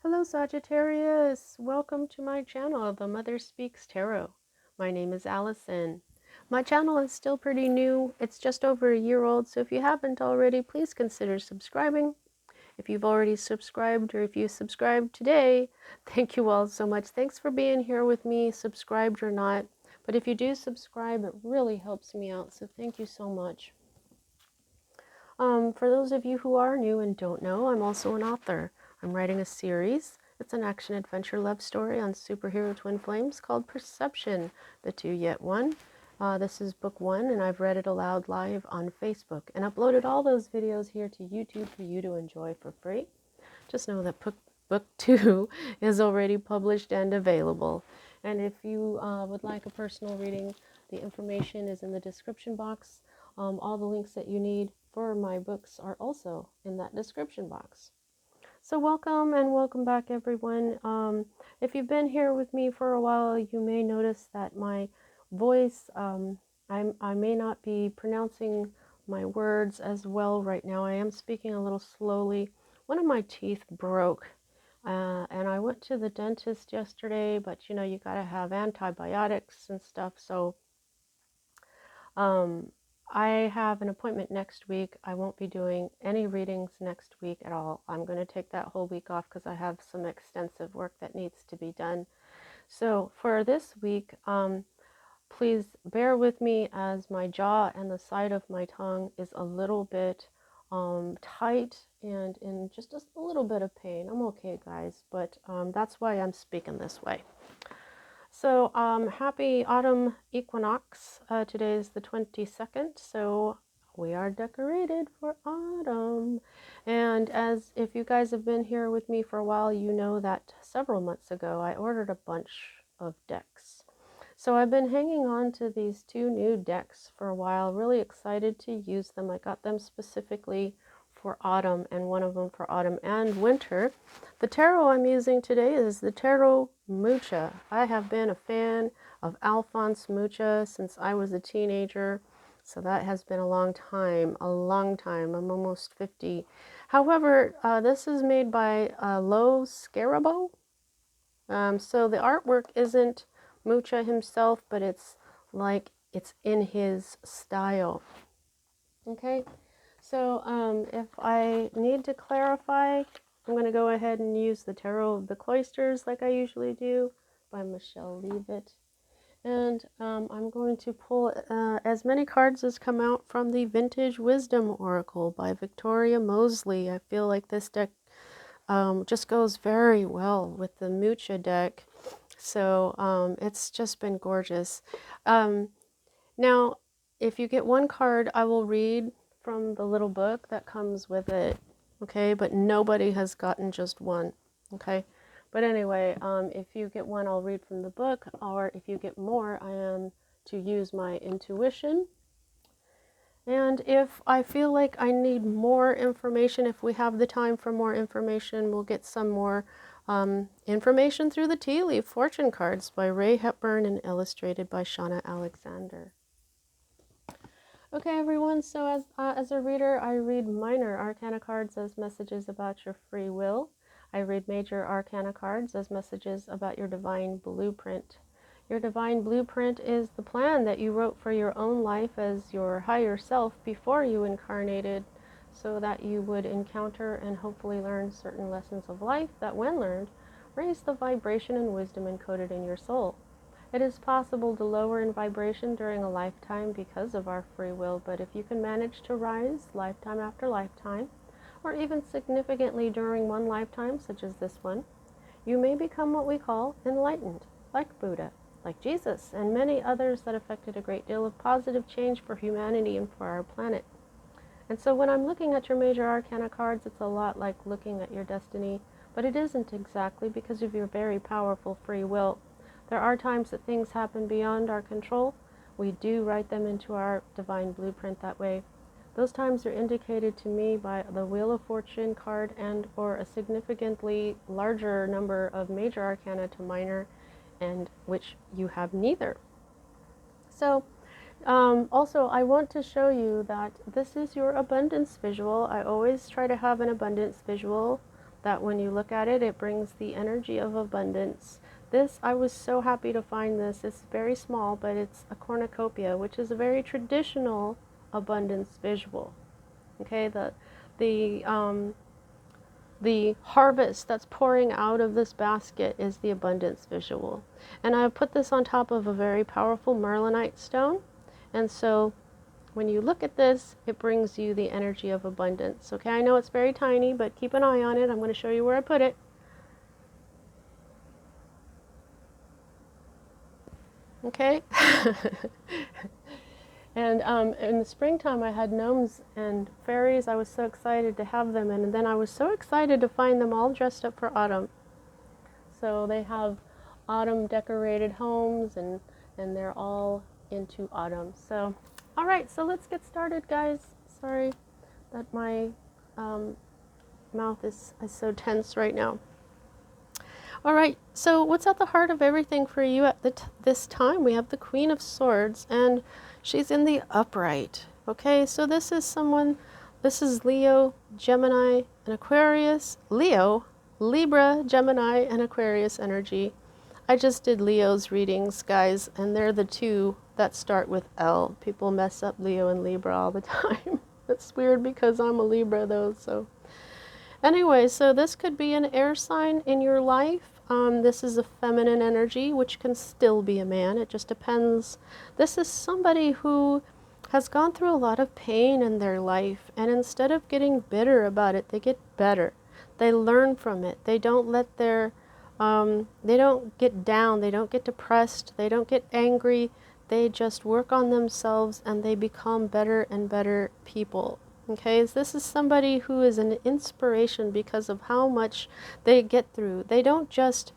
Hello Sagittarius! Welcome to my channel, The Mother Speaks Tarot. My name is Allison. My channel is still pretty new. It's just over a year old, so if you haven't already, please consider subscribing. If you've already subscribed or if you subscribed today, thank you all so much. Thanks for being here with me, subscribed or not. But if you do subscribe, it really helps me out, so thank you so much. For those of you who are new and don't know, I'm also an author. I'm writing a series. It's an action-adventure love story on superhero twin flames called Perception, the Two Yet One. This is book 1, and I've read it aloud live on Facebook and uploaded all those videos here to YouTube for you to enjoy for free. Just know that book 2 is already published and available. And if you would like a personal reading, the information is in the description box. All the links that you need for my books are also in that description box. So welcome and welcome back, everyone. If you've been here with me for a while, you may notice that my voice, I may not be pronouncing my words as well right now. I am speaking a little slowly. One of my teeth broke, and I went to the dentist yesterday, but you know, you gotta have antibiotics and stuff, so I have an appointment next week. I won't be doing any readings next week at all. I'm going to take that whole week off because I have some extensive work that needs to be done. So for this week, please bear with me as my jaw and the side of my tongue is a little bit tight and in just a little bit of pain. I'm okay, guys, but that's why I'm speaking this way. So happy autumn equinox. Today is the 22nd, so we are decorated for autumn. And as if you guys have been here with me for a while, you know that several months ago I ordered a bunch of decks. So I've been hanging on to these 2 new decks for a while, really excited to use them. I got them specifically for autumn and one of them for autumn and winter. The tarot I'm using today is the Tarot Mucha. I have been a fan of Alphonse Mucha since I was a teenager, so that has been a long time, I'm almost 50. However, this is made by Lo Scarabo. So the artwork isn't Mucha himself, but it's like it's in his style. Okay, so if I need to clarify, I'm going to go ahead and use the Tarot of the Cloisters like I usually do by Michelle Leavitt. And I'm going to pull as many cards as come out from the Vintage Wisdom Oracle by Victoria Mosley. I feel like this deck just goes very well with the Mucha deck. So it's just been gorgeous. Now, if you get one card, I will read from the little book that comes with it, okay? But nobody has gotten just one, okay? But anyway, if you get one, I'll read from the book, or if you get more, I am to use my intuition. And if I feel like I need more information, if we have the time for more information, we'll get some more information through the Tea Leaf Fortune Cards by Ray Hepburn and illustrated by Shauna Alexander. Okay, everyone, so as a reader, I read minor arcana cards as messages about your free will. I read major arcana cards as messages about your divine blueprint. Your divine blueprint is the plan that you wrote for your own life as your higher self before you incarnated, so that you would encounter and hopefully learn certain lessons of life that, when learned, raise the vibration and wisdom encoded in your soul. It is possible to lower in vibration during a lifetime because of our free will, but if you can manage to rise lifetime after lifetime, or even significantly during one lifetime, such as this one, you may become what we call enlightened, like Buddha, like Jesus, and many others that affected a great deal of positive change for humanity and for our planet. And so when I'm looking at your major arcana cards, it's a lot like looking at your destiny, but it isn't exactly because of your very powerful free will. There are times that things happen beyond our control. We do write them into our divine blueprint that way. Those times are indicated to me by the Wheel of Fortune card and or a significantly larger number of major arcana to minor, and which you have neither. So also, I want to show you that this is your abundance visual. I always try to have an abundance visual that when you look at it, it brings the energy of abundance. This, I was so happy to find this. It's very small, but it's a cornucopia, which is a very traditional abundance visual. Okay, the harvest that's pouring out of this basket is the abundance visual. And I put this on top of a very powerful Merlinite stone. And so when you look at this, it brings you the energy of abundance. Okay, I know it's very tiny, but keep an eye on it. I'm going to show you where I put it. Okay. And in the springtime, I had gnomes and fairies. I was so excited to have them. And then I was so excited to find them all dressed up for autumn. So they have autumn decorated homes, and they're all into autumn. So, all right, so let's get started, guys. Sorry that my mouth is so tense right now. All right, so what's at the heart of everything for you at this time? We have the Queen of Swords, and she's in the upright. Okay, so this is someone, this is Leo, Gemini, and Aquarius. Leo, Libra, Gemini, and Aquarius energy. I just did Leo's readings, guys, and they're the two that start with L. People mess up Leo and Libra all the time. It's weird because I'm a Libra, though, so. Anyway, so this could be an air sign in your life. This is a feminine energy, which can still be a man. It just depends. This is somebody who has gone through a lot of pain in their life, and instead of getting bitter about it, they get better. They learn from it. They don't let their, they don't get down. They don't get depressed. They don't get angry. They just work on themselves, and they become better and better people. Okay, so this is somebody who is an inspiration because of how much they get through. They don't just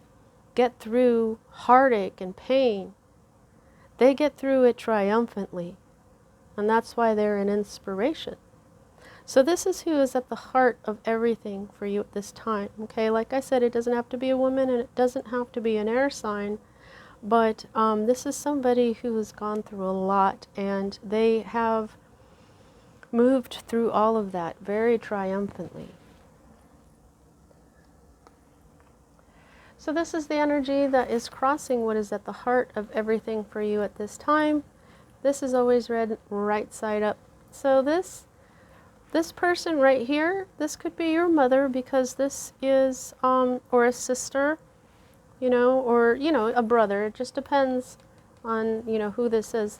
get through heartache and pain. They get through it triumphantly. And that's why they're an inspiration. So this is who is at the heart of everything for you at this time. Okay, like I said, it doesn't have to be a woman and it doesn't have to be an air sign. But this is somebody who has gone through a lot, and they have moved through all of that very triumphantly. So this is the energy that is crossing what is at the heart of everything for you at this time. This is always read right side up. So this person right here, this could be your mother, because this is, or a sister, you know, or, you know, a brother. It just depends on, you know, who this is.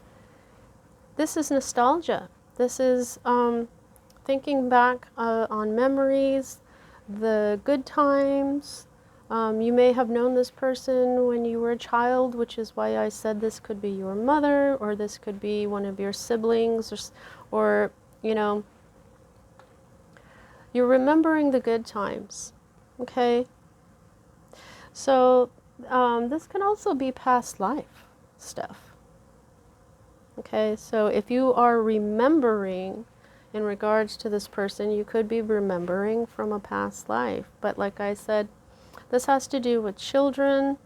This is nostalgia. This is thinking back on memories, the good times. You may have known this person when you were a child, which is why I said this could be your mother, or this could be one of your siblings, or you know, you're remembering the good times, okay? So this can also be past life stuff. Okay, so if you are remembering in regards to this person, you could be remembering from a past life. But like I said, this has to do with children.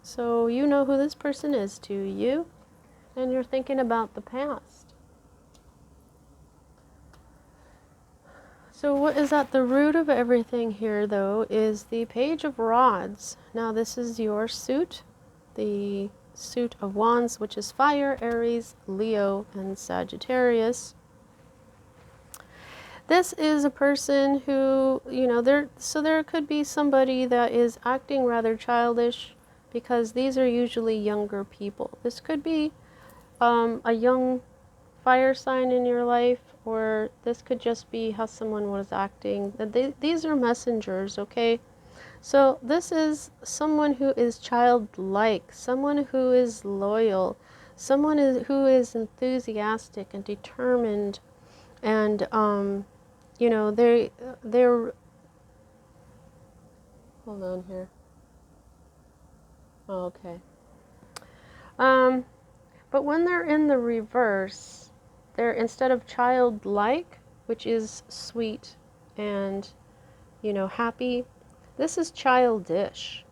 So you know who this person is to you, and you're thinking about the past. So what is at the root of everything here, though, is the Page of Rods. Now this is your suit, the suit of Wands, which is fire, Aries, Leo, and Sagittarius. This is a person who, you know, there could be somebody that is acting rather childish, because these are usually younger people. This could be a young fire sign in your life, or this could just be how someone was acting. These are messengers, okay? So this is someone who is childlike, someone who is loyal, someone who is enthusiastic and determined, and you know, they're hold on here. Oh, okay. But when they're in the reverse, they're, instead of childlike, which is sweet and, you know, happy, this is childish.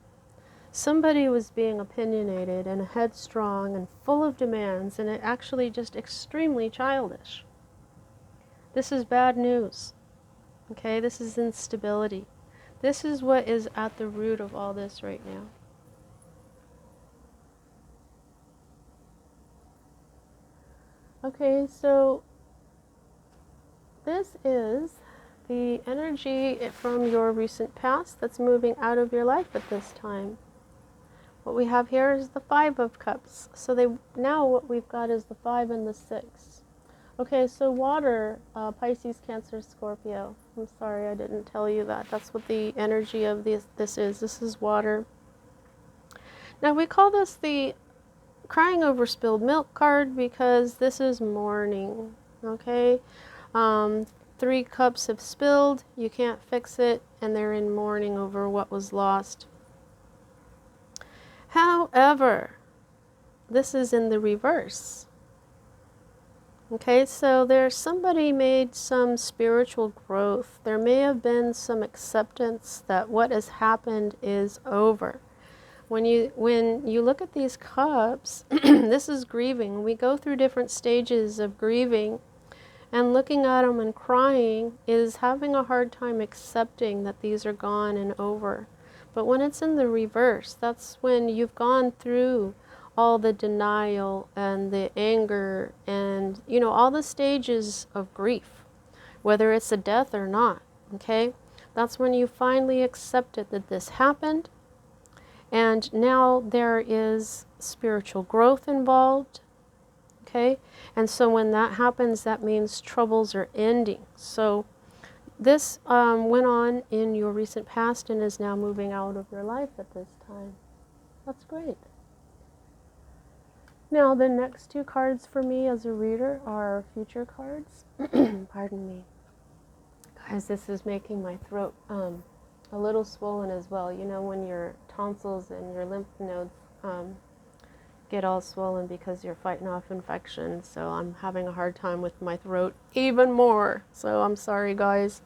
Somebody was being opinionated and headstrong and full of demands, and it actually just extremely childish. This is bad news. Okay, this is instability. This is what is at the root of all this right now. Okay, so this is the energy from your recent past that's moving out of your life at this time. What we have here is the Five of Cups. So now what we've got is the 5 and the 6. Okay, so water, Pisces, Cancer, Scorpio. I'm sorry I didn't tell you that. That's what the energy of this is. This is water. Now we call this the crying over spilled milk card because this is mourning. Okay, 3 cups have spilled. You can't fix it, and they're in mourning over what was lost. However, this is in the reverse. Okay, so there's somebody made some spiritual growth. There may have been some acceptance that what has happened is over. When you look at these cups, this is grieving. We go through different stages of grieving, and looking at them and crying is having a hard time accepting that these are gone and over. But when it's in the reverse, that's when you've gone through all the denial and the anger and, all the stages of grief, whether it's a death or not, okay? That's when you finally accepted that this happened, and now there is spiritual growth involved, okay? And so when that happens, that means troubles are ending. So this went on in your recent past and is now moving out of your life at this time. That's great. Now, the next 2 cards for me as a reader are future cards. Pardon me. Guys, this is making my throat a little swollen as well. You know, when your tonsils and your lymph nodes get all swollen because you're fighting off infection. So I'm having a hard time with my throat even more. So I'm sorry, guys.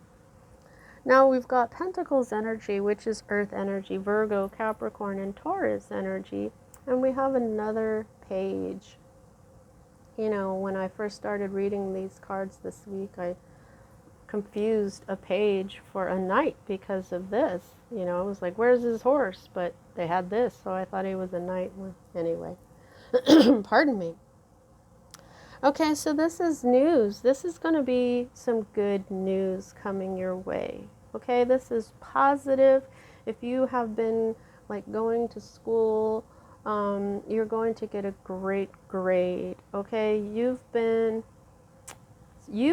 Now we've got Pentacles energy, which is Earth energy, Virgo, Capricorn, and Taurus energy. And we have another page. You know, when I first started reading these cards this week, I confused a page for a knight because of this. You know, I was like, where's his horse? But they had this, so I thought he was a knight. Well, anyway, pardon me. Okay, so this is news. This is going to be some good news coming your way. Okay, this is positive. If you have been like going to school, you're going to get a great grade. Okay, you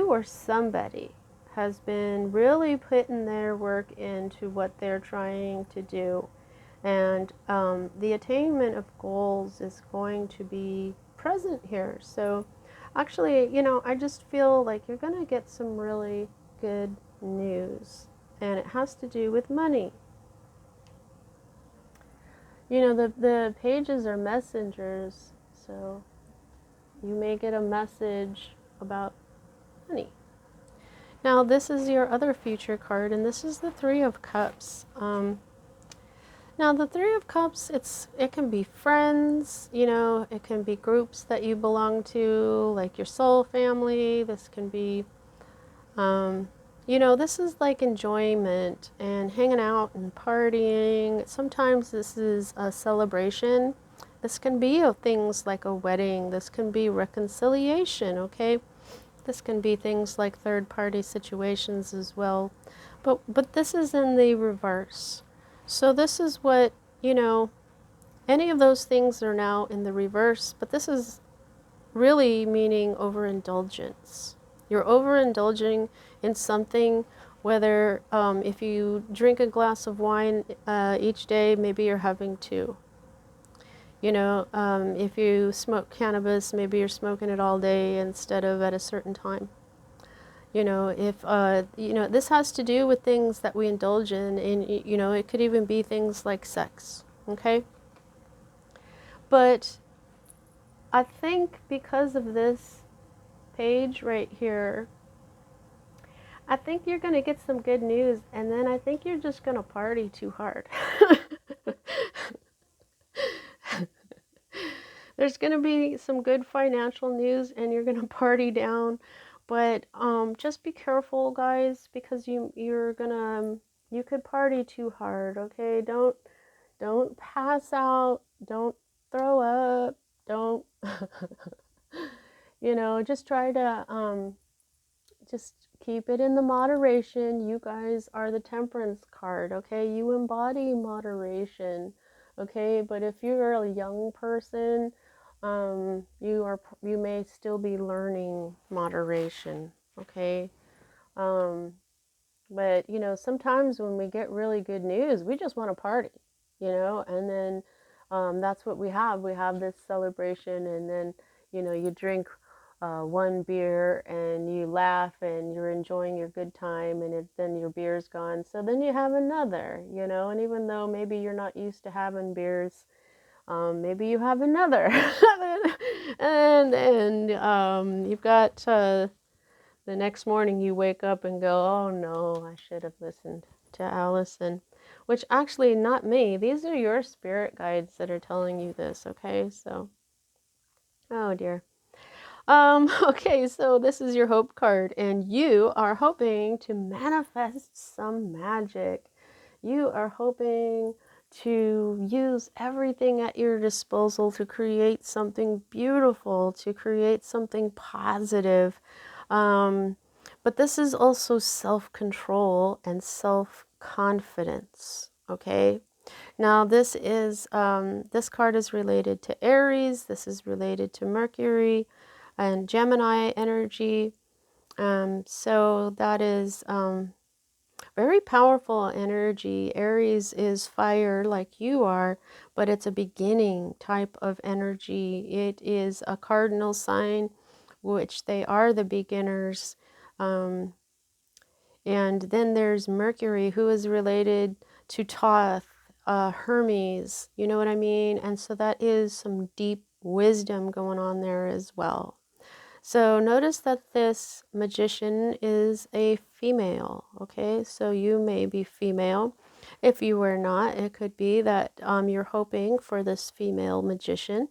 or somebody has been really putting their work into what they're trying to do. And the attainment of goals is going to be present here. So actually, you know, I just feel like you're going to get some really good news. And it has to do with money. You know, the pages are messengers. So you may get a message about money. Now, this is your other future card, and this is the Three of Cups. Now, the Three of Cups, it can be friends, you know, it can be groups that you belong to, like your soul family. This can be, you know, this is like enjoyment and hanging out and partying. Sometimes this is a celebration. This can be things like a wedding. This can be reconciliation, okay? This can be things like third-party situations as well. But this is in the reverse. So this is what, you know, any of those things are now in the reverse, but this is really meaning overindulgence. You're overindulging in something, whether if you drink a glass of wine each day, maybe you're having 2. You know, if you smoke cannabis, maybe you're smoking it all day instead of at a certain time. You know, if, you know, this has to do with things that we indulge in, and, you know, it could even be things like sex, okay? But I think because of this page right here, I think you're going to get some good news, and then I think you're just going to party too hard. There's going to be some good financial news, and you're going to party down But just be careful, guys, because you could party too hard, okay? Don't pass out, don't throw up, don't just try to just keep it in the moderation. You guys are the Temperance card, okay? You embody moderation, okay? But if you're a young person, you may still be learning moderation, okay? Um, but sometimes when we get really good news, we just want to party, and then that's what we have. We have this celebration, and then you drink one beer and you laugh and you're enjoying your good time, and then your beer's gone. So then you have another, and even though maybe you're not used to having beers, maybe you have another, and you've got. The next morning you wake up and go, oh no, I should have listened to Allison. Which actually, not me. These are your spirit guides that are telling you this, okay? So, oh dear. Okay, so this is your hope card, and you are hoping to manifest some magic. You are hoping to use everything at your disposal to create something beautiful, to create something positive. But this is also self-control and self-confidence, okay? Now this card is related to Aries, this is related to Mercury and Gemini energy. So that is very powerful energy. Aries is fire like you are, but it's a beginning type of energy. It is a cardinal sign, which they are the beginners. Um, and then there's Mercury, who is related to Thoth, Hermes, you know what I mean? And so that is some deep wisdom going on there as well. So notice that this magician is a female, okay? So you may be female. If you were not, it could be that you're hoping for this female magician.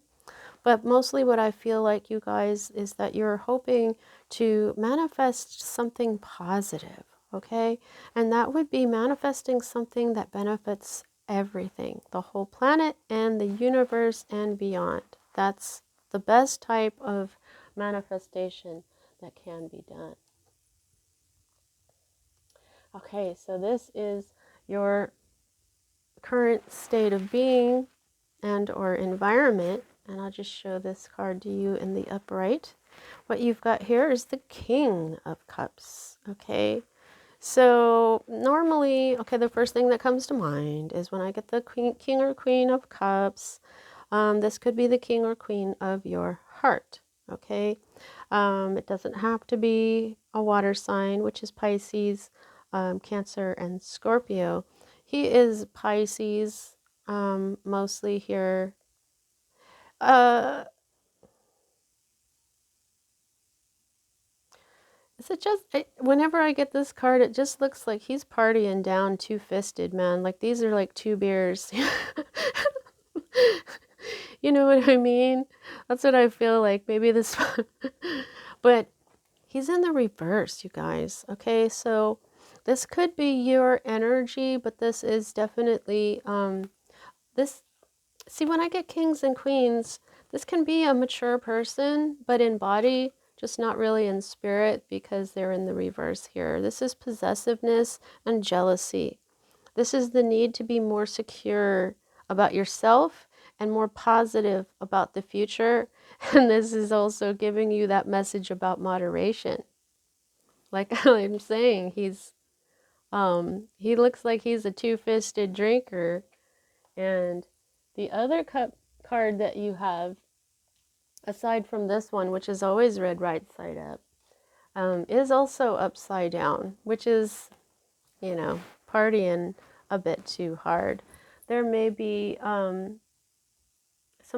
But mostly what I feel like, you guys, is that you're hoping to manifest something positive, okay? And that would be manifesting something that benefits everything, the whole planet and the universe and beyond. That's the best type of manifestation that can be done. Okay, so this is your current state of being and or environment, and I'll just show this card to you in the upright. What you've got here is the King of Cups, okay? So normally, okay, the first thing that comes to mind is when I get the King or Queen of Cups, this could be the King or Queen of your heart, okay? It doesn't have to be a water sign, which is Pisces, Cancer, and Scorpio. He is Pisces, mostly here. Is it just, whenever I get this card, it just looks like he's partying down two-fisted, man. Like these are like two beers. You know what I mean? That's what I feel like. Maybe this, but he's in the reverse, you guys. Okay, so this could be your energy, but this is definitely this. See, when I get kings and queens, this can be a mature person, but in body, just not really in spirit, because they're in the reverse here. This is possessiveness and jealousy. This is the need to be more secure about yourself and more positive about the future. And this is also giving you that message about moderation. Like I'm saying, he looks like he's a two-fisted drinker. And the other card that you have, aside from this one, which is always read right side up, is also upside down, which is, partying a bit too hard. There may be some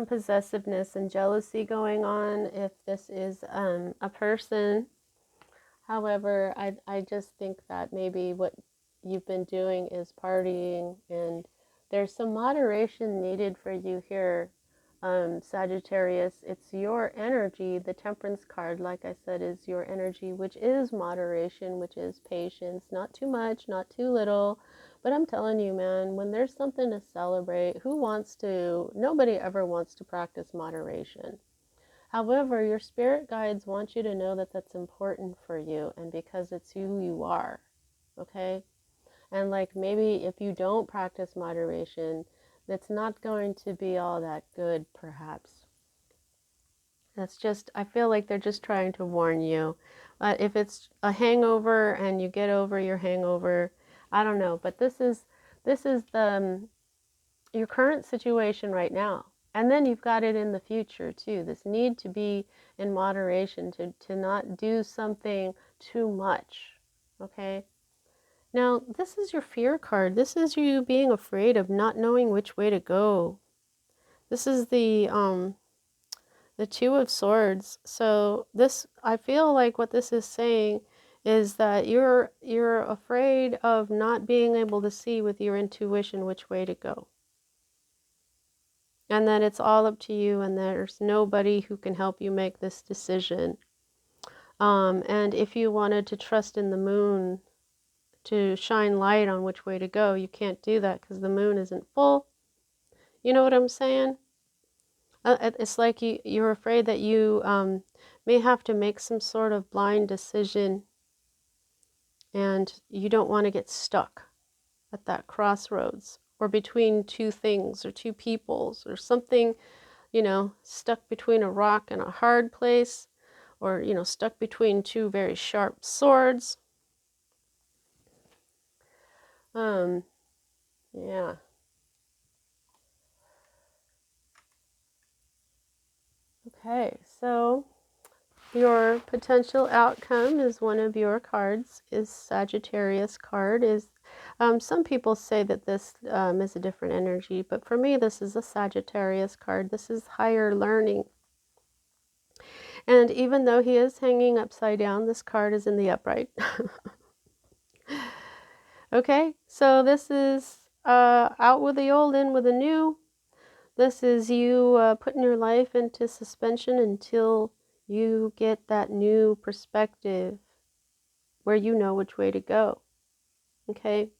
possessiveness and jealousy going on if this is a person. However, I just think that maybe what you've been doing is partying, and there's some moderation needed for you here. Sagittarius, it's your energy. The Temperance card, like I said, is your energy, which is moderation, which is patience. Not too much, not too little. But I'm telling you, man, when there's something to celebrate, nobody ever wants to practice moderation. However, your spirit guides want you to know that that's important for you, and because it's who you are, okay? And like maybe if you don't practice moderation, that's not going to be all that good, perhaps. That's just, I feel like they're just trying to warn you. If it's a hangover and you get over your hangover, I don't know. But this is your current situation right now. And then you've got it in the future too. This need to be in moderation, to not do something too much. Okay? Now, this is your fear card. This is you being afraid of not knowing which way to go. This is the Two of Swords. So this, I feel like what this is saying is that you're afraid of not being able to see with your intuition which way to go. And that it's all up to you and there's nobody who can help you make this decision. And if you wanted to trust in the moon to shine light on which way to go, you can't do that because the moon isn't full. You know what I'm saying? It's like you're afraid that you may have to make some sort of blind decision and you don't want to get stuck at that crossroads or between two things or two peoples or something, stuck between a rock and a hard place or, stuck between two very sharp swords. Yeah. Okay, so your potential outcome is one of your cards, is Sagittarius card. Some people say that this is a different energy, but for me this is a Sagittarius card. This is higher learning. And even though he is hanging upside down, this card is in the upright. Okay, so this is out with the old, in with the new. This is you putting your life into suspension until you get that new perspective where you know which way to go. Okay,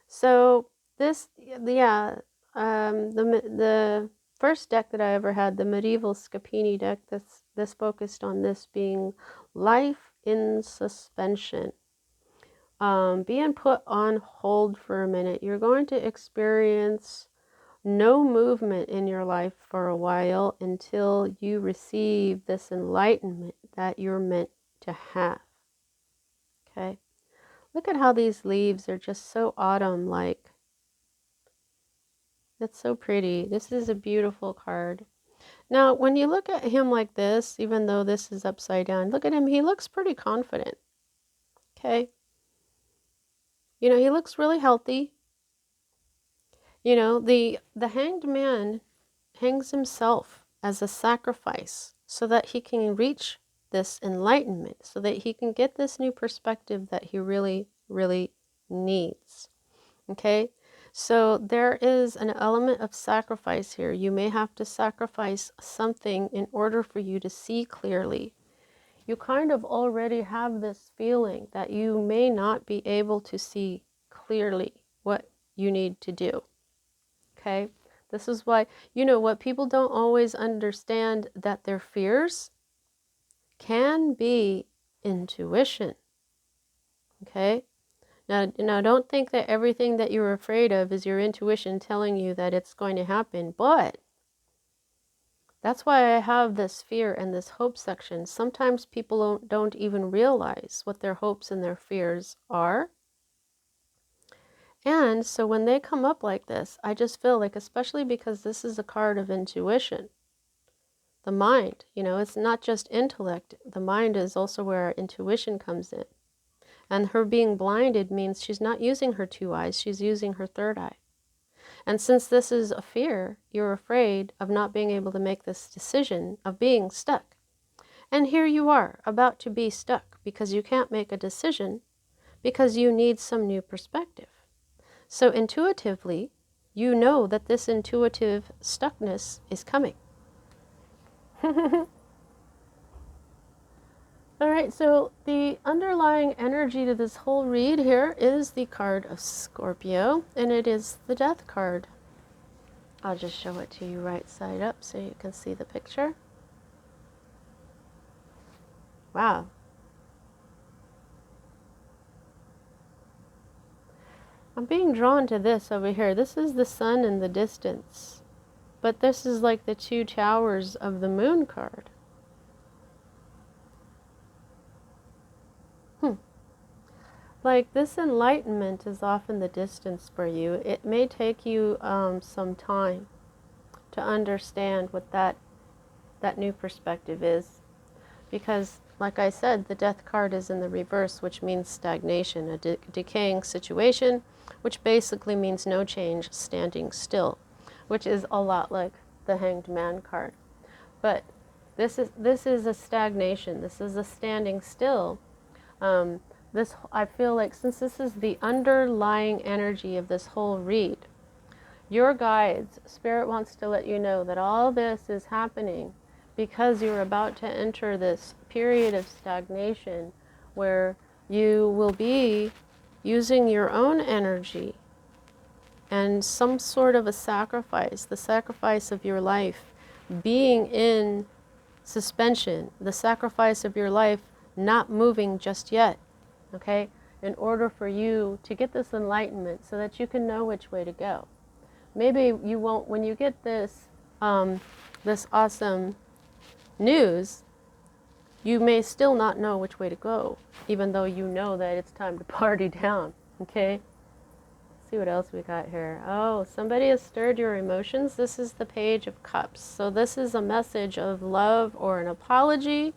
so this, yeah, the first deck that I ever had, the medieval Scapini deck, this focused on this being life in suspension, being put on hold for a minute. You're going to experience no movement in your life for a while until you receive this enlightenment that you're meant to have. Okay, look at how these leaves are just so autumn-like. It's so pretty. This is a beautiful card. Now, when you look at him like this, even though this is upside down, look at him. He looks pretty confident. Okay. He looks really healthy. The hanged man hangs himself as a sacrifice so that he can reach this enlightenment, so that he can get this new perspective that he really, really needs. Okay? So there is an element of sacrifice here. You may have to sacrifice something in order for you to see clearly. You kind of already have this feeling that you may not be able to see clearly what you need to do. Okay? This is why, what people don't always understand, that their fears can be intuition. Okay? Now, don't think that everything that you're afraid of is your intuition telling you that it's going to happen, but that's why I have this fear and this hope section. Sometimes people don't even realize what their hopes and their fears are. And so when they come up like this, I just feel like, especially because this is a card of intuition, the mind, it's not just intellect. The mind is also where our intuition comes in. And her being blinded means she's not using her two eyes, she's using her third eye. And since this is a fear, you're afraid of not being able to make this decision, of being stuck. And here you are, about to be stuck, because you can't make a decision, because you need some new perspective. So intuitively, you know that this intuitive stuckness is coming. All right, so the underlying energy to this whole read here is the card of Scorpio, and it is the Death card. I'll just show it to you right side up so you can see the picture. Wow. I'm being drawn to this over here. This is the sun in the distance, but this is like the two towers of the moon card. Like this enlightenment is off in the distance for you. It may take you some time to understand what that new perspective is, because like I said, the Death card is in the reverse, which means stagnation, a decaying situation, which basically means no change, standing still, which is a lot like the Hanged Man card. But this is a stagnation. This is a standing still. I feel like, since this is the underlying energy of this whole read, your guides, Spirit wants to let you know that all this is happening because you're about to enter this period of stagnation where you will be using your own energy and some sort of a sacrifice, the sacrifice of your life, being in suspension, the sacrifice of your life not moving just yet, okay, in order for you to get this enlightenment so that you can know which way to go. Maybe you won't, when you get this, this awesome news, you may still not know which way to go, even though you know that it's time to party down, okay? Let's see what else we got here. Oh, somebody has stirred your emotions. This is the Page of Cups. So this is a message of love or an apology.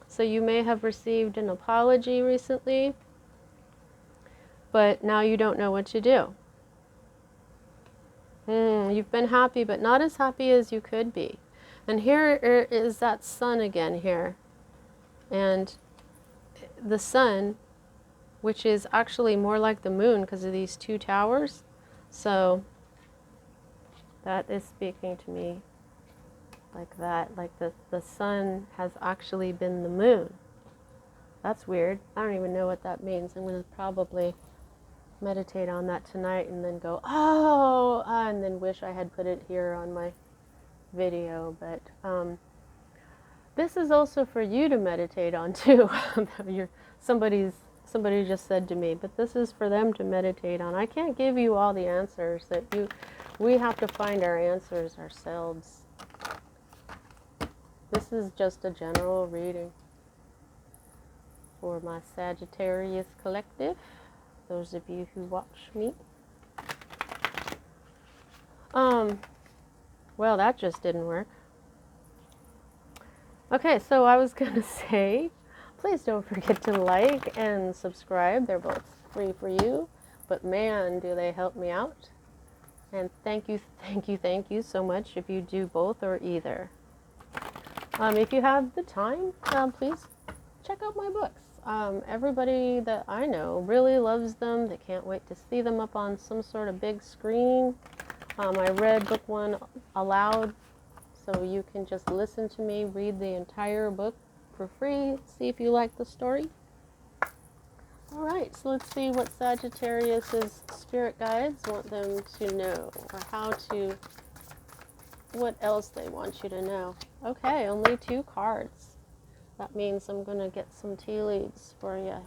So you may have received an apology recently, but now you don't know what to do. You've been happy, but not as happy as you could be. And here is that sun again here. And the sun, which is actually more like the moon because of these two towers. So that is speaking to me like that, like the sun has actually been the moon. That's weird. I don't even know what that means. I'm going to probably meditate on that tonight and then go, oh, and then wish I had put it here on my video. But this is also for you to meditate on too. Somebody just said to me, but this is for them to meditate on. I can't give you all the answers we have to find our answers ourselves. This is just a general reading for my Sagittarius collective, those of you who watch me. Well, that just didn't work. Okay, so I was gonna say, please don't forget to like and subscribe. They're both free for you, but man, do they help me out. And thank you so much if you do both or either. If you have the time, please check out my books. Everybody that I know really loves them. They can't wait to see them up on some sort of big screen. I read book one aloud, so you can just listen to me read the entire book for free. See if you like the story. All right, so let's see what Sagittarius's spirit guides want them to know, or what else they want you to know. Okay, only 2 cards. That means I'm going to get some tea leaves for you.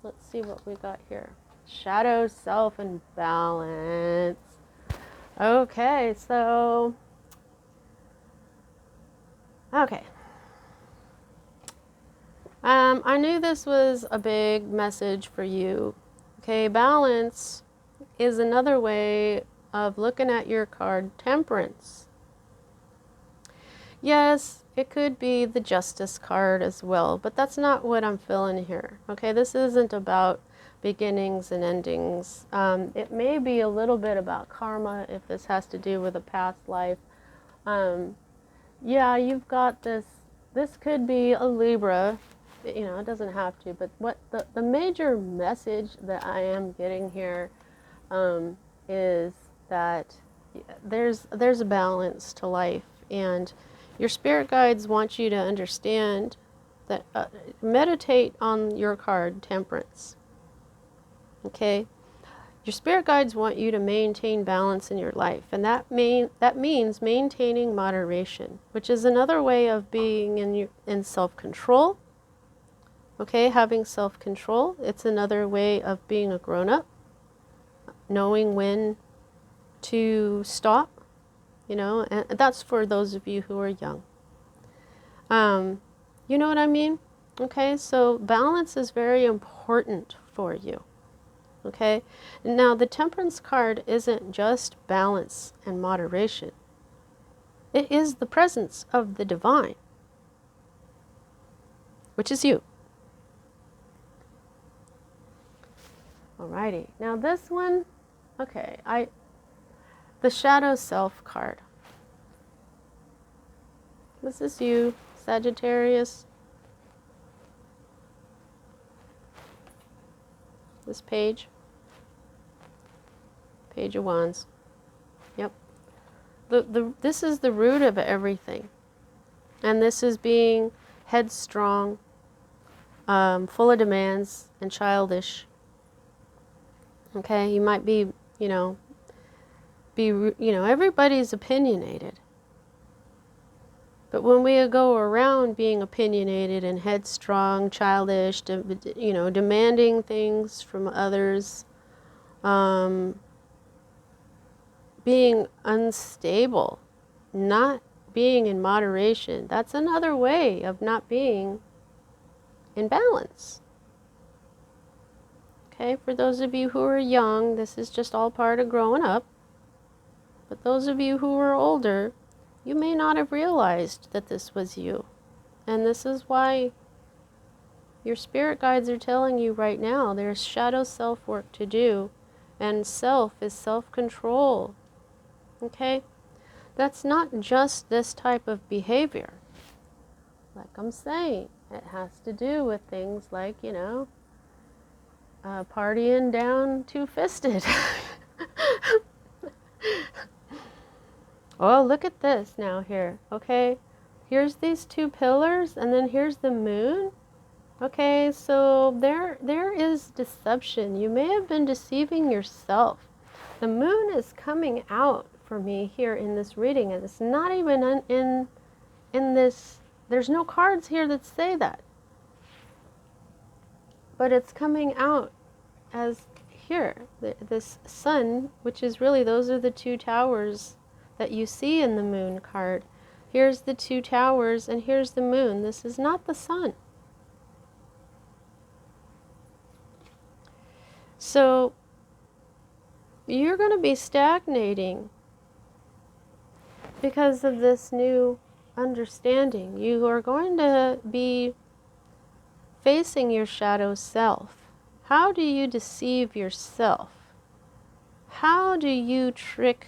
Let's see what we got here. Shadow, self, and balance. Okay, so... Okay. I knew this was a big message for you. Okay, balance is another way of looking at your card, Temperance. Yes, it could be the Justice card as well, but that's not what I'm feeling here. Okay, this isn't about beginnings and endings. It may be a little bit about karma if this has to do with a past life. Yeah, you've got this. This could be a Libra. You know, it doesn't have to, but what the major message that I am getting here is that there's a balance to life, and your spirit guides want you to understand that meditate on your card, Temperance. Okay? Your spirit guides want you to maintain balance in your life, and that means maintaining moderation, which is another way of being in self-control. Okay, having self-control. It's another way of being a grown-up, knowing when to stop, you know, and that's for those of you who are young. You know what I mean? Okay, so balance is very important for you. Okay, now the Temperance card isn't just balance and moderation. It is the presence of the divine, which is you. Alrighty, now this one, okay, the Shadow Self card. This is you, Sagittarius. This page. Page of Wands. Yep. This is the root of everything. And this is being headstrong, full of demands, and childish. Okay, you might be, everybody's opinionated. But when we go around being opinionated and headstrong, childish, demanding things from others, being unstable, not being in moderation, that's another way of not being in balance. Okay, for those of you who are young, this is just all part of growing up. But those of you who are older, you may not have realized that this was you. And this is why your spirit guides are telling you right now there's shadow self work to do. And self is self-control. Okay? That's not just this type of behavior. Like I'm saying, it has to do with things like, partying down two-fisted. Oh, look at this now here, okay? Here's these two pillars, and then here's the moon. Okay, so there is deception. You may have been deceiving yourself. The moon is coming out for me here in this reading, and it's not even in this, there's no cards here that say that. But it's coming out as here, this sun, which is really, those are the two towers that you see in the moon card. Here's the two towers, and here's the moon. This is not the sun. So you're going to be stagnating because of this new understanding. You are going to be facing your shadow self. How do you deceive yourself? How do you trick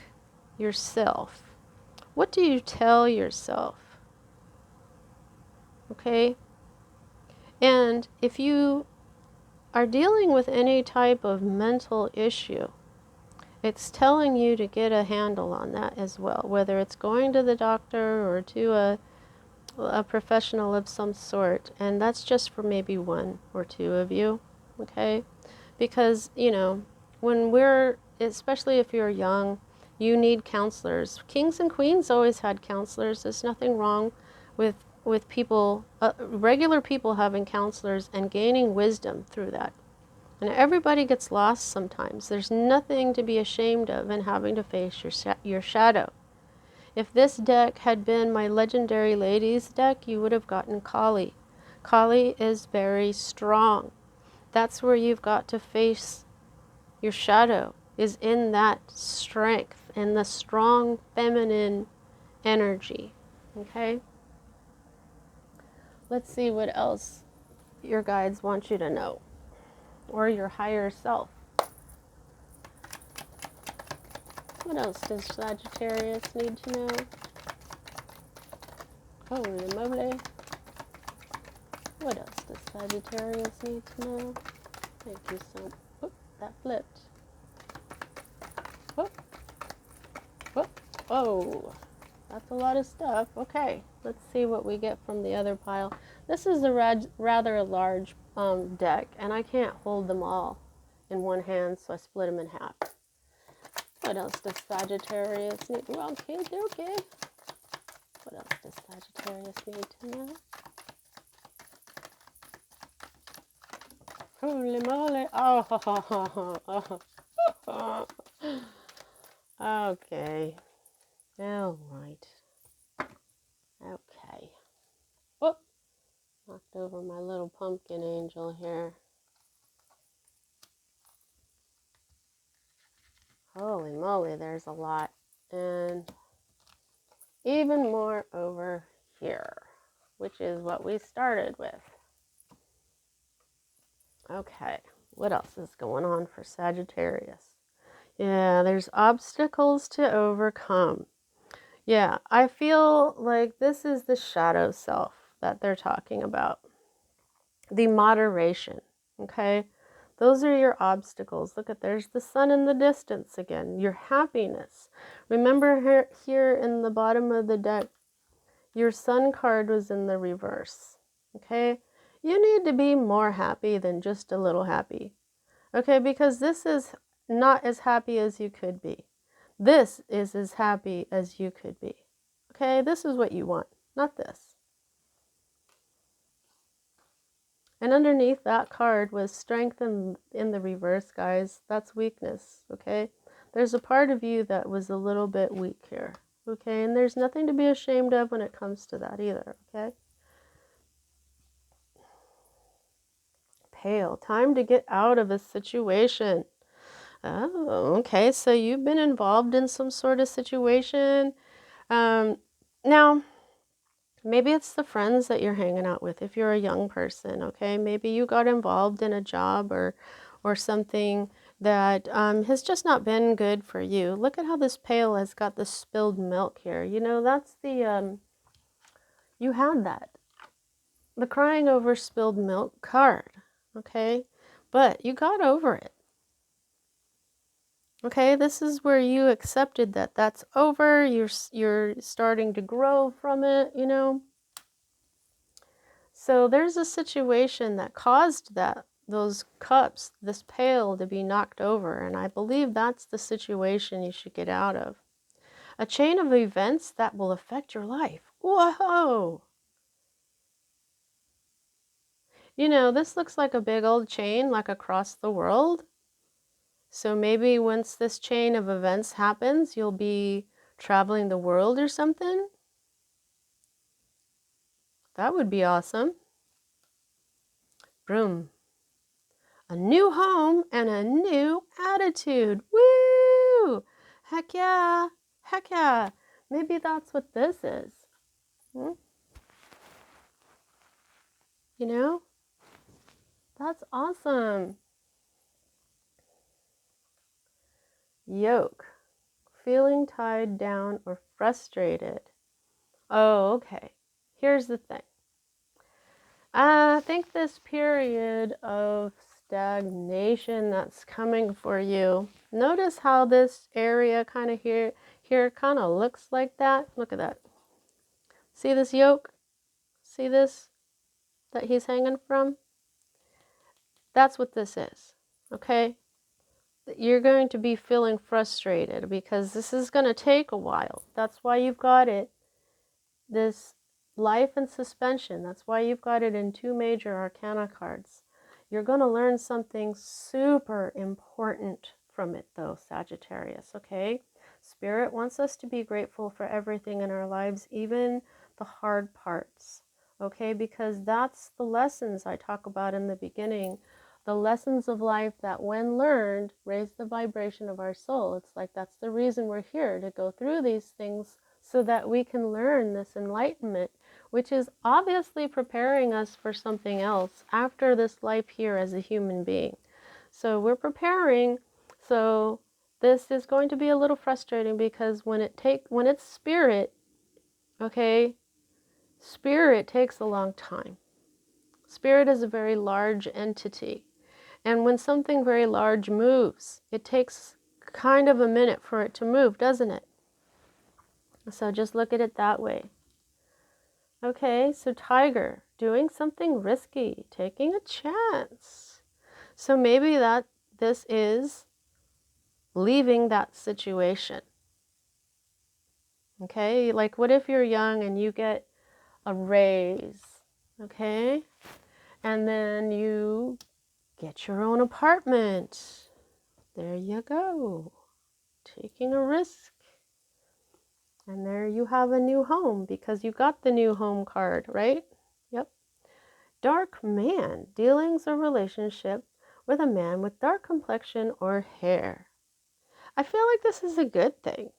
yourself? What do you tell yourself? Okay? And if you are dealing with any type of mental issue, it's telling you to get a handle on that as well, whether it's going to the doctor or to a professional of some sort. And that's just for maybe one or two of you, okay? Because, when especially if you're young, you need counselors. Kings and queens always had counselors. There's nothing wrong with people, regular people having counselors and gaining wisdom through that. And everybody gets lost sometimes. There's nothing to be ashamed of in having to face your shadow. If this deck had been my Legendary Ladies deck, you would have gotten Kali. Kali is very strong. That's where you've got to face your shadow, is in that strength, in the strong feminine energy. Okay? Let's see what else your guides want you to know, or your higher self. What else does Sagittarius need to know? Holy moly. What else does Sagittarius need to know? Thank you so much. That flipped. Oh, that's a lot of stuff. Okay, let's see what we get from the other pile. This is a rather large deck, and I can't hold them all in one hand, so I split them in half. What else does Sagittarius need? Well, okay, okay. What else does Sagittarius need to know? Holy moly. Oh, okay. All right. Okay. Oh, knocked over my little pumpkin angel here. Holy moly, there's a lot. And even more over here, which is what we started with. Okay, what else is going on for Sagittarius? Yeah, there's obstacles to overcome. Yeah, I feel like this is the shadow self that they're talking about. The moderation, okay? Those are your obstacles. Look at, there's the sun in the distance again. Your happiness. Remember here in the bottom of the deck, your sun card was in the reverse, okay? You need to be more happy than just a little happy, okay? Because this is not as happy as you could be. This is as happy as you could be, okay? This is what you want, not this. And underneath that card was strength in the reverse, guys. That's weakness, okay? There's a part of you that was a little bit weak here, okay? And there's nothing to be ashamed of when it comes to that either, okay? Pale, time to get out of a situation. Oh, okay, so you've been involved in some sort of situation. Now, maybe it's the friends that you're hanging out with if you're a young person, okay? Maybe you got involved in a job or something that has just not been good for you. Look at how this pail has got the spilled milk here. You know, that's the, you had that. The crying over spilled milk card, okay? But you got over it. Okay, this is where you accepted that that's over. You're starting to grow from it, you know? So there's a situation that caused those cups, this pail to be knocked over, and I believe that's the situation you should get out of. A chain of events that will affect your life. Whoa! You know, this looks like a big old chain, like across the world. So maybe once this chain of events happens, you'll be traveling the world or something. That would be awesome. Broom. A new home and a new attitude. Woo! Heck yeah. Heck yeah. Maybe that's what this is. Hmm? You know? That's awesome. Yoke. Feeling tied down or frustrated. Oh, okay. Here's the thing. I think this period of stagnation that's coming for you, notice how this area kind of here kind of looks like that. Look at that. See this yoke? See this that he's hanging from? That's what this is, okay? You're going to be feeling frustrated because this is going to take a while. That's why you've got it, this life in suspension. That's why you've got it in 2 major arcana cards. You're going to learn something super important from it though, Sagittarius, okay? Spirit wants us to be grateful for everything in our lives, even the hard parts, okay? Because that's the lessons I talk about in the beginning. The lessons of life that when learned raise the vibration of our soul. It's like that's the reason we're here, to go through these things so that we can learn this enlightenment, which is obviously preparing us for something else after this life here as a human being. So we're preparing. So this is going to be a little frustrating because when it's spirit, okay, spirit takes a long time. Spirit is a very large entity. And when something very large moves, it takes kind of a minute for it to move, doesn't it? So just look at it that way. Okay, so Tiger, doing something risky, taking a chance. So maybe this is leaving that situation. Okay, like what if you're young and you get a raise, okay? And then you get your own apartment. There you go. Taking a risk. And there you have a new home because you got the new home card, right? Yep. Dark man, dealings or relationship with a man with dark complexion or hair. I feel like this is a good thing.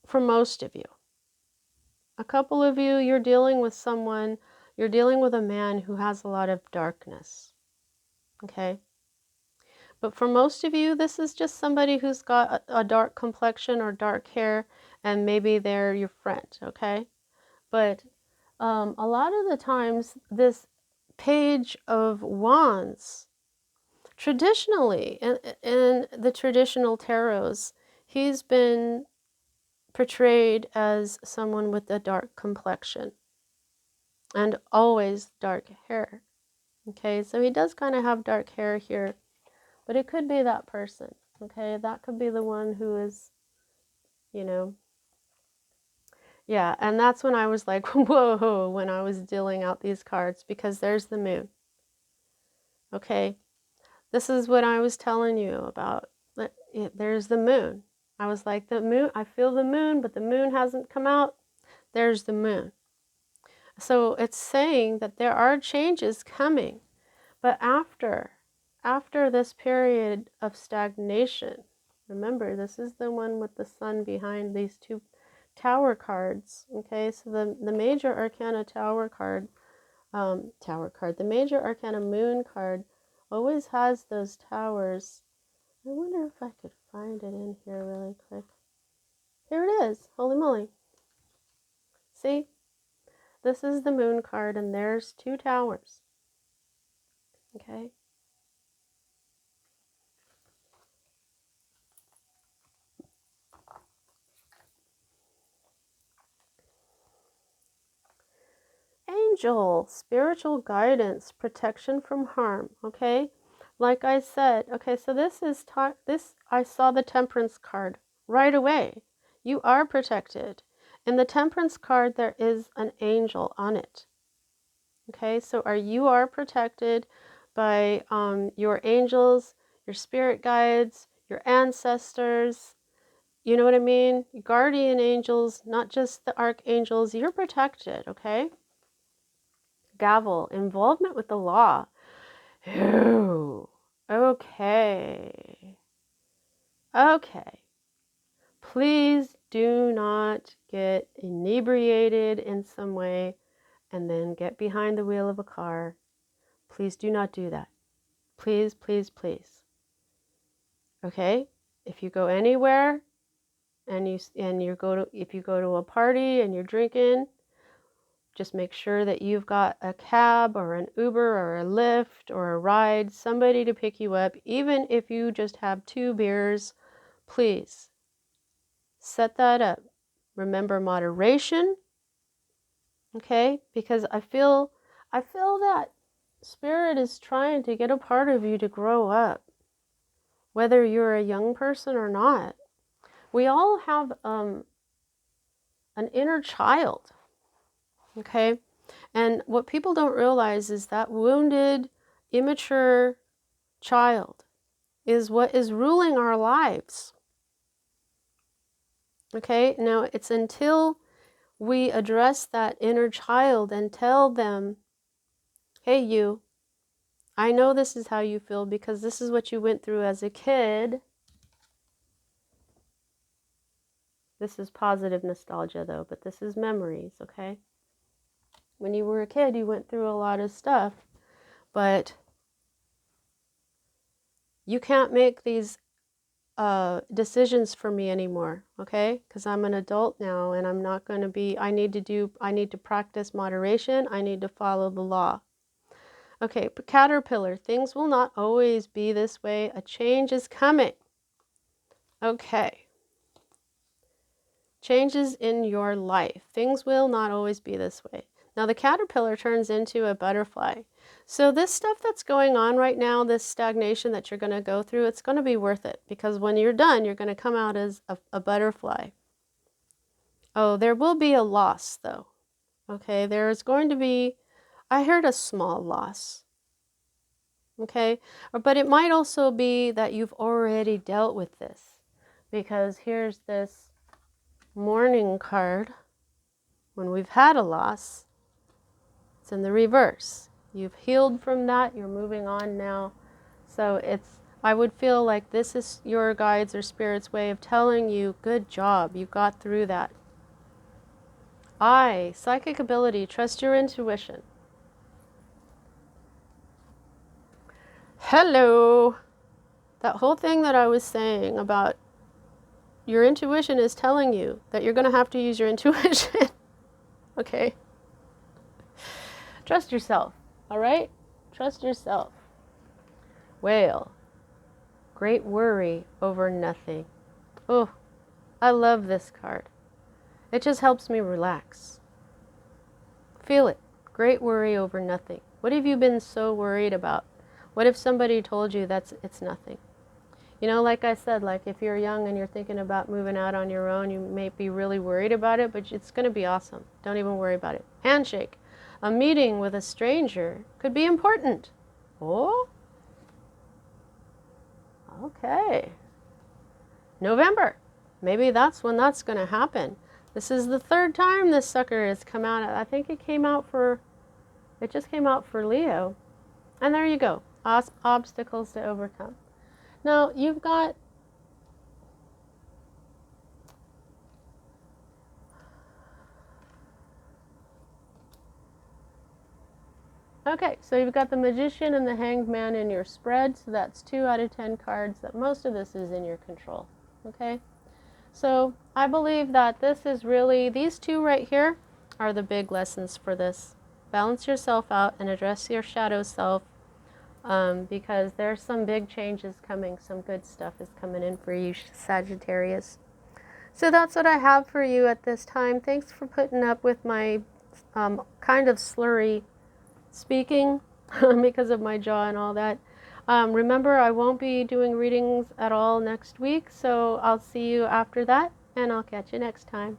For most of you. A couple of you, you're dealing with a man who has a lot of darkness. Okay? But for most of you, this is just somebody who's got a dark complexion or dark hair, and maybe they're your friend, okay? But a lot of the times, this Page of Wands, traditionally, in the traditional tarots, he's been portrayed as someone with a dark complexion and always dark hair. Okay, so he does kind of have dark hair here, but it could be that person. Okay, that could be the one who is, you know, yeah, and that's when I was like, whoa, when I was dealing out these cards, because there's the moon. Okay, this is what I was telling you about. There's the moon. I was like, the moon, I feel the moon, but the moon hasn't come out. There's the moon. So it's saying that there are changes coming, but after this period of stagnation, remember, this is the one with the sun behind these two tower cards. Okay, so the major arcana the major arcana moon card always has those towers. I wonder if I could find it in here really quick. Here it is. Holy moly. See? This is the moon card, and there's two towers. Okay? Angel, spiritual guidance, protection from harm. Okay? Like I said, okay, so I saw the Temperance card right away. You are protected. In the Temperance card, there is an angel on it. Okay, so you are protected by your angels, your spirit guides, your ancestors. You know what I mean? Guardian angels, not just the archangels. You're protected, okay? Gavel, involvement with the law. Ooh, okay. Okay. Please do not get inebriated in some way and then get behind the wheel of a car. Please do not do that. Please, please, please. Okay? If you go anywhere if you go to a party and you're drinking, just make sure that you've got a cab or an Uber or a Lyft or a ride, somebody to pick you up, even if you just have 2 beers. Please set that up. Remember moderation, okay? Because I feel that Spirit is trying to get a part of you to grow up, whether you're a young person or not. We all have an inner child, okay? And what people don't realize is that wounded, immature child is what is ruling our lives. Okay, now it's until we address that inner child and tell them, hey, you, I know this is how you feel because this is what you went through as a kid. This is positive nostalgia, though, but this is memories, okay? When you were a kid, you went through a lot of stuff, but you can't make these decisions for me anymore, okay? Because I'm an adult now and I'm not going to be, I need to practice moderation. I need to follow the law. Okay, Caterpillar, things will not always be this way. A change is coming. Okay. Changes in your life. Things will not always be this way. Now the caterpillar turns into a butterfly. So this stuff that's going on right now, this stagnation that you're going to go through, it's going to be worth it, because when you're done, you're going to come out as a butterfly. Oh, there will be a loss though. Okay, there's going to be, I heard a small loss. Okay, but it might also be that you've already dealt with this, because here's this mourning card. When we've had a loss, it's in the reverse. You've healed from that, you're moving on now. So I would feel like this is your guides or spirit's way of telling you, good job, you got through that. Psychic ability, trust your intuition. Hello. That whole thing that I was saying about your intuition is telling you that you're going to have to use your intuition. Okay? Trust yourself, all right? Trust yourself. Whale. Great worry over nothing. Oh, I love this card. It just helps me relax. Feel it. Great worry over nothing. What have you been so worried about? What if somebody told you it's nothing? You know, like I said, like if you're young and you're thinking about moving out on your own, you may be really worried about it, but it's going to be awesome. Don't even worry about it. Handshake. A meeting with a stranger could be important. Oh? Okay. November. Maybe that's when that's going to happen. This is the third time this sucker has come out. I think it just came out for Leo. And there you go. Obstacles to overcome. Now, you've got okay, so you've got the Magician and the Hanged Man in your spread, so that's 2 out of 10 cards. That most of this is in your control, okay? So I believe that this is really, these two right here are the big lessons for this. Balance yourself out and address your shadow self, because there's some big changes coming. Some good stuff is coming in for you, Sagittarius. So that's what I have for you at this time. Thanks for putting up with my kind of slurry speaking because of my jaw and all that. Remember, I won't be doing readings at all next week, so I'll see you after that, and I'll catch you next time.